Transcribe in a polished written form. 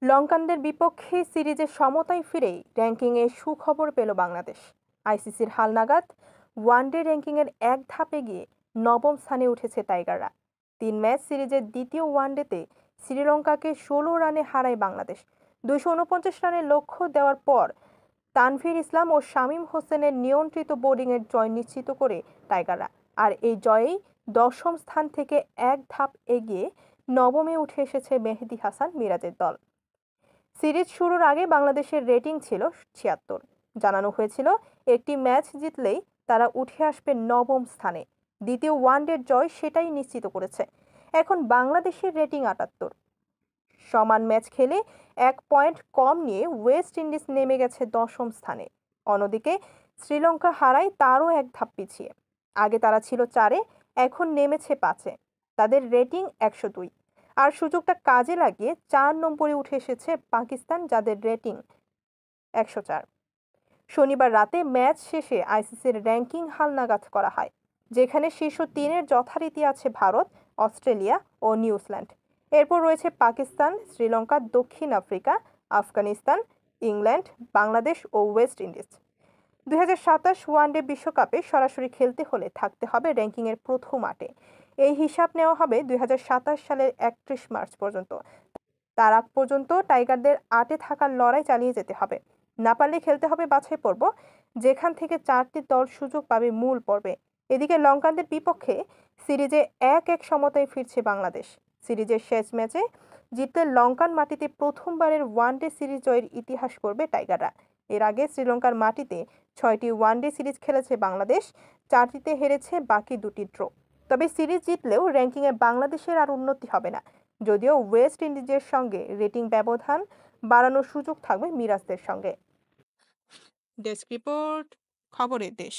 লঙ্কানদের বিপক্ষে সিরিজে সমতায় ফিরেই র্যাঙ্কিংয়ে সুখবর পেল বাংলাদেশ। আইসিসির হালনাগাদ ওয়ানডে র্যাঙ্কিংয়ের এক ধাপ এগিয়ে নবম স্থানে উঠেছে টাইগাররা। 3 ম্যাচ সিরিজের দ্বিতীয় ওয়ানডেতে শ্রীলঙ্কাকে 16 রানে হারায় বাংলাদেশ। 249 রানের লক্ষ্য দেওয়ার পর তানভীর ইসলাম ও শামীম হোসেনের নিয়ন্ত্রিত বোলিংয়ের জয় নিশ্চিত করে টাইগাররা। আর এই জয়েই দশম স্থান থেকে এক ধাপ এগিয়ে নবমে উঠে এসেছে মেহেদী হাসান মিরাজের দল। সিরিজ শুরুর আগে বাংলাদেশের রেটিং ছিল 76। জানানো হয়েছিল একটি ম্যাচ জিতলেই তারা উঠে আসবে নবম স্থানে। দ্বিতীয় ওয়ানডের জয় সেটাই নিশ্চিত করেছে। এখন বাংলাদেশের রেটিং 78। সমান ম্যাচ খেলে 1 পয়েন্ট কম নিয়ে ওয়েস্ট ইন্ডিজ নেমে গেছে দশম স্থানে। অন্যদিকে শ্রীলঙ্কা হারায় তারও এক ধাপ পিছিয়ে। আগে তারা ছিল 4-এ, এখন নেমেছে 5-এ। তাদের রেটিং 102। আর সুযোগটা কাজে লাগিয়ে 4 নম্বরে উঠে এসেছে পাকিস্তান, যাদের রেটিং 104। শনিবার রাতে ম্যাচ শেষে আইসিসির র্যাঙ্কিং হালনাগাদ করা হয়, যেখানে শীর্ষ 3-এর যথারীতি আছে ভারত, অস্ট্রেলিয়া ও নিউজিল্যান্ড। এরপর রয়েছে পাকিস্তান, শ্রীলঙ্কা, দক্ষিণ আফ্রিকা, আফগানিস্তান, ইংল্যান্ড, বাংলাদেশ ও ওয়েস্ট ইন্ডিজ। 2027 ওয়ানডে বিশ্বকাপে সরাসরি খেলতে হলে থাকতে হবে র্যাঙ্কিংয়ের প্রথম 8-এ। এই হিসাব নেওয়া হবে 2027 সালের 31 মার্চ পর্যন্ত। তার আগ পর্যন্ত টাইগারদের 8-এ থাকার লড়াই চালিয়ে যেতে হবে। না পারলে খেলতে হবে বাছাই পর্ব, যেখান থেকে 4টি দল সুযোগ পাবে মূল পর্বে। এদিকে লঙ্কানদের বিপক্ষে সিরিজে 1-1 সমতায় ফিরছে বাংলাদেশ। সিরিজের শেষ ম্যাচে জিতলে লঙ্কান মাটিতে প্রথমবারের ওয়ানডে সিরিজ জয়ের ইতিহাস করবে টাইগাররা। এর আগে শ্রীলঙ্কার মাটিতে 6টি ওয়ানডে সিরিজ খেলেছে বাংলাদেশ, 4টিতে হেরেছে, বাকি 2টি ড্র। তবে সিরিজ জিতলেও র্যাঙ্কিংয়ে বাংলাদেশের আর উন্নতি হবে না, যদিও ওয়েস্ট ইন্ডিজের সঙ্গে রেটিং ব্যবধান বাড়ানোর সুযোগ থাকবে মিরাজদের সঙ্গে। ডেস্ক রিপোর্ট, খবরের দেশ।